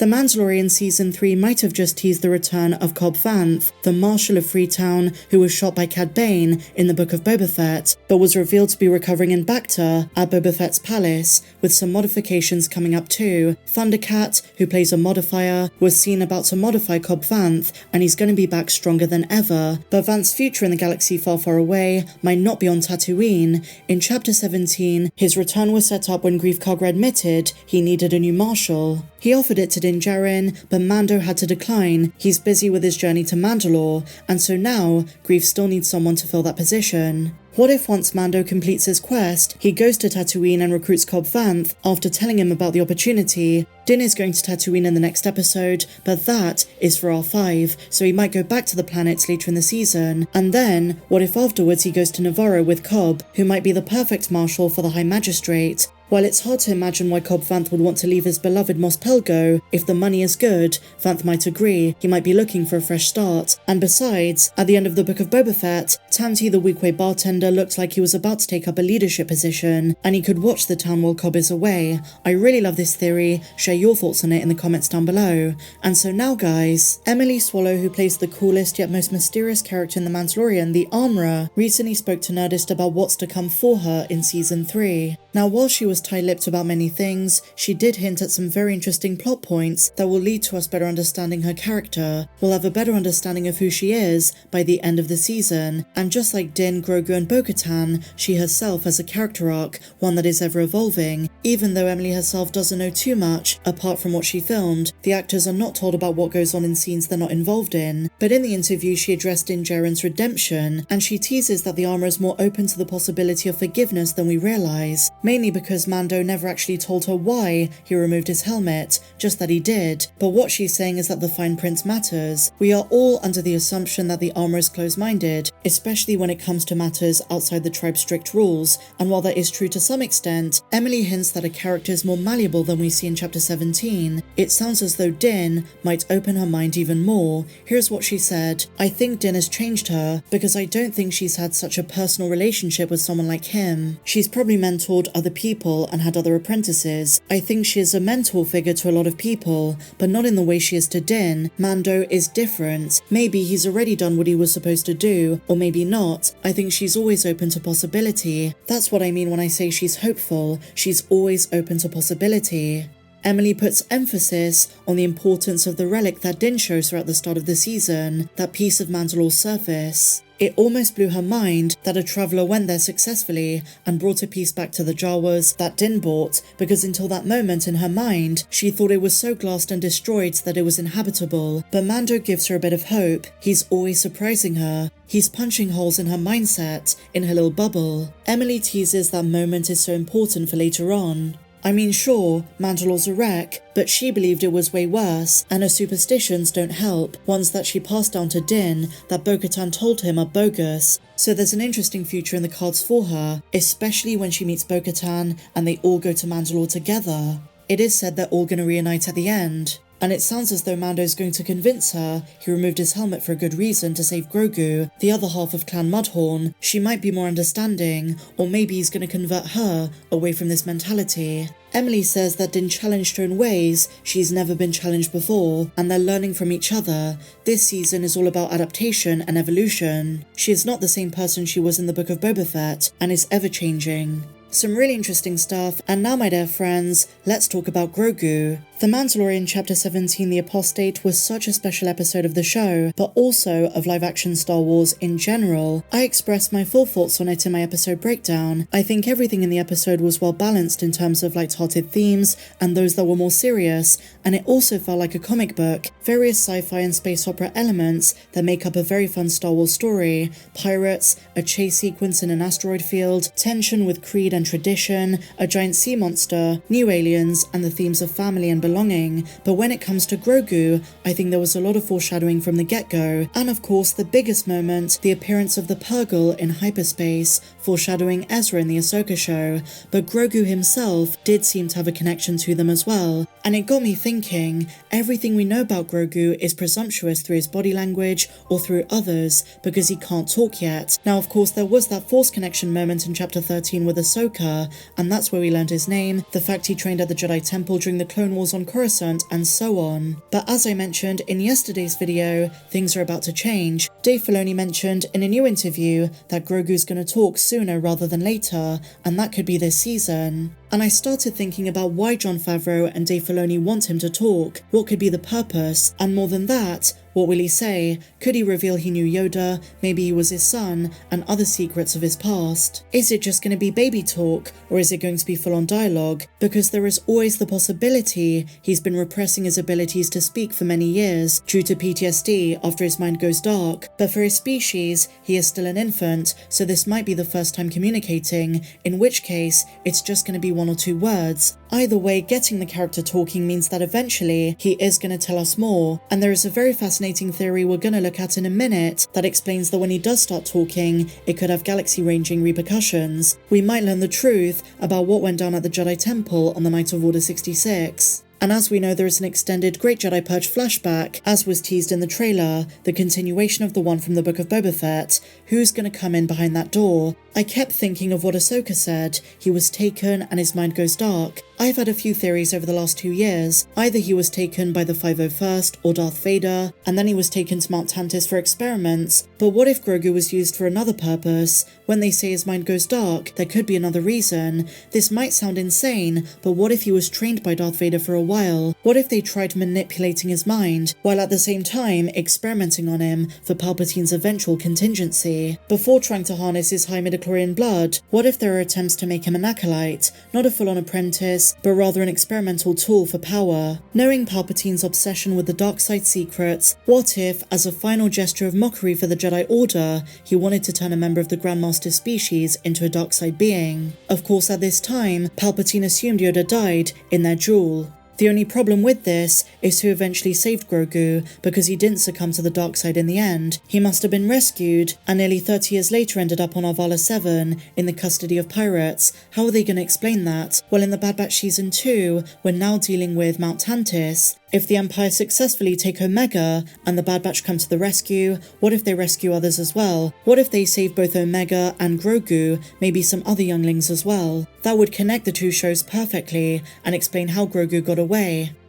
The Mandalorian Season 3 might have just teased the return of Cobb Vanth, the Marshal of Freetown who was shot by Cad Bane in the Book of Boba Fett, but was revealed to be recovering in Bacta at Boba Fett's palace, with some modifications coming up too. Thundercat, who plays a modifier, was seen about to modify Cobb Vanth, and he's going to be back stronger than ever. But Vanth's future in the galaxy far, far away might not be on Tatooine. In Chapter 17, his return was set up when Greef Karga admitted he needed a new marshal. He offered it to Din Djarin, but Mando had to decline. He's busy with his journey to Mandalore, and so now Greef still needs someone to fill that position. What if once Mando completes his quest, he goes to Tatooine and recruits Cobb Vanth after telling him about the opportunity? Din is going to Tatooine in the next episode, but that is for R5, so he might go back to the planets later in the season. And then, what if afterwards he goes to Nevarro with Cobb, who might be the perfect marshal for the High Magistrate? While it's hard to imagine why Cobb Vanth would want to leave his beloved Mos Pelgo, if the money is good, Vanth might agree. He might be looking for a fresh start. And besides, at the end of the Book of Boba Fett, Tanti the Weequay bartender looked like he was about to take up a leadership position, and he could watch the town while Cobb is away. I really love this theory. Share your thoughts on it in the comments down below. And so now guys, Emily Swallow, who plays the coolest yet most mysterious character in The Mandalorian, the Armourer, recently spoke to Nerdist about what's to come for her in Season 3. Now while she was tight-lipped about many things, she did hint at some very interesting plot points that will lead to us better understanding her character. We'll have a better understanding of who she is by the end of the season, and just like Din, Grogu and Bo-Katan, she herself has a character arc, one that is ever evolving. Even though Emily herself doesn't know too much, apart from what she filmed, the actors are not told about what goes on in scenes they're not involved in. But in the interview she addressed Din Djarin's redemption, and she teases that the Armourer is more open to the possibility of forgiveness than we realise, mainly because Mando never actually told her why he removed his helmet, just that he did. But what she's saying is that the fine print matters. We are all under the assumption that the Armourer is close-minded, especially when it comes to matters outside the tribe's strict rules, and while that is true to some extent, Emily hints that a character is more malleable than we see in Chapter 17. It sounds as though Din might open her mind even more. Here's what she said: "I think Din has changed her, because I don't think she's had such a personal relationship with someone like him. She's probably mentored other people and had other apprentices. I think she is a mentor figure to a lot of people, but not in the way she is to Din. Mando is different. Maybe he's already done what he was supposed to do, or maybe not. I think she's always open to possibility. That's what I mean when I say she's hopeful. She's always open to possibility." Emily puts emphasis on the importance of the relic that Din shows her at the start of the season, that piece of Mandalore's surface. It almost blew her mind that a traveller went there successfully and brought a piece back to the Jawas that Din bought, because until that moment in her mind, she thought it was so glassed and destroyed that it was inhabitable. But Mando gives her a bit of hope. He's always surprising her. He's punching holes in her mindset, in her little bubble. Emily teases that moment is so important for later on. I mean, sure, Mandalore's a wreck, but she believed it was way worse, and her superstitions don't help, ones that she passed down to Din that Bo-Katan told him are bogus. So there's an interesting future in the cards for her, especially when she meets Bo-Katan and they all go to Mandalore together. It is said they're all going to reunite at the end. And it sounds as though Mando's going to convince her he removed his helmet for a good reason to save Grogu, the other half of Clan Mudhorn. She might be more understanding, or maybe he's going to convert her away from this mentality. Emily says that Din challenged her in ways she's never been challenged before, and they're learning from each other. This season is all about adaptation and evolution. She is not the same person she was in the Book of Boba Fett, and is ever-changing. Some really interesting stuff, and now my dear friends, let's talk about Grogu. The Mandalorian Chapter 17 The Apostate was such a special episode of the show, but also of live-action Star Wars in general. I expressed my full thoughts on it in my episode breakdown. I think everything in the episode was well balanced in terms of light-hearted themes and those that were more serious, and it also felt like a comic book. Various sci-fi and space opera elements that make up a very fun Star Wars story. Pirates, a chase sequence in an asteroid field, tension with creed and tradition, a giant sea monster, new aliens, and the themes of family and belonging. But when it comes to Grogu, I think there was a lot of foreshadowing from the get-go, and of course the biggest moment, the appearance of the Purgle in hyperspace, foreshadowing Ezra in the Ahsoka show. But Grogu himself did seem to have a connection to them as well. And it got me thinking, everything we know about Grogu is presumptuous through his body language or through others because he can't talk yet. Now of course there was that Force connection moment in chapter 13 with Ahsoka, and that's where we learned his name, the fact he trained at the Jedi Temple during the Clone Wars on Coruscant, and so on. But as I mentioned in yesterday's video, things are about to change. Dave Filoni mentioned in a new interview that Grogu's gonna talk sooner rather than later, and that could be this season. And I started thinking about why Jon Favreau and Dave Filoni want him to talk, what could be the purpose, and more than that, what will he say? Could he reveal he knew Yoda, maybe he was his son, and other secrets of his past? Is it just going to be baby talk, or is it going to be full-on dialogue? Because there is always the possibility he's been repressing his abilities to speak for many years due to PTSD after his mind goes dark, but for his species, he is still an infant, so this might be the first time communicating, in which case, it's just going to be one or two words. Either way, getting the character talking means that eventually, he is going to tell us more, and there is a very fascinating theory we're going to look at in a minute that explains that when he does start talking, it could have galaxy-ranging repercussions. We might learn the truth about what went down at the Jedi Temple on the night of Order 66. And as we know, there is an extended Great Jedi Purge flashback, as was teased in the trailer, the continuation of the one from the Book of Boba Fett. Who's going to come in behind that door? I kept thinking of what Ahsoka said, he was taken and his mind goes dark. I've had a few theories over the last 2 years. Either he was taken by the 501st or Darth Vader, and then he was taken to Mount Tantiss for experiments. But what if Grogu was used for another purpose? When they say his mind goes dark, there could be another reason. This might sound insane, but what if he was trained by Darth Vader for a while? What if they tried manipulating his mind, while at the same time experimenting on him for Palpatine's eventual contingency? Before trying to harness his high midichlorian blood, what if there are attempts to make him an acolyte, not a full-on apprentice, but rather an experimental tool for power? Knowing Palpatine's obsession with the dark side secrets, what if, as a final gesture of mockery for the Jedi Order, he wanted to turn a member of the Grandmaster species into a dark side being? Of course, at this time, Palpatine assumed Yoda died in their duel. The only problem with this is who eventually saved Grogu, because he didn't succumb to the dark side in the end. He must have been rescued, and nearly 30 years later ended up on Arvala 7, in the custody of pirates. How are they going to explain that? Well, in the Bad Batch Season 2, we're now dealing with Mount Tantiss. If the Empire successfully take Omega, and the Bad Batch come to the rescue, what if they rescue others as well? What if they save both Omega and Grogu, maybe some other younglings as well? That would connect the two shows perfectly, and explain how Grogu got away.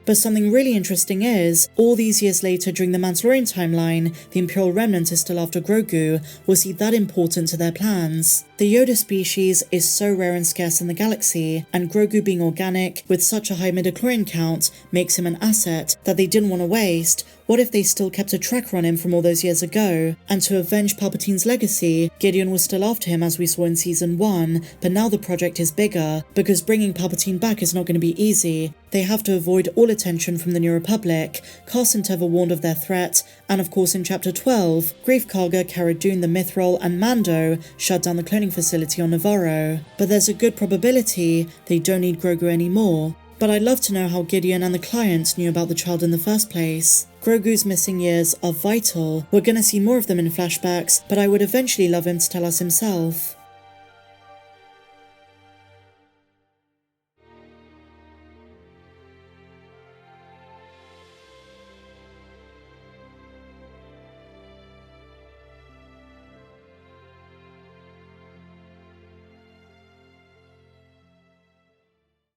But something really interesting is, all these years later during the Mandalorian timeline, the Imperial Remnant is still after Grogu. Was he that important to their plans? The Yoda species is so rare and scarce in the galaxy, and Grogu being organic, with such a high midichlorian count, makes him an asset that they didn't want to waste. What if they still kept a tracker on him from all those years ago? And to avenge Palpatine's legacy, Gideon was still after him as we saw in Season 1, but now the project is bigger, because bringing Palpatine back is not going to be easy. They have to avoid all attention from the New Republic. Carson Teva warned of their threat, and of course in Chapter 12, Greef Karga, Cara Dune, the Mithril, and Mando shut down the cloning facility on Nevarro. But there's a good probability they don't need Grogu anymore. But I'd love to know how Gideon and the client knew about the child in the first place. Grogu's missing years are vital. We're gonna see more of them in flashbacks, but I would eventually love him to tell us himself.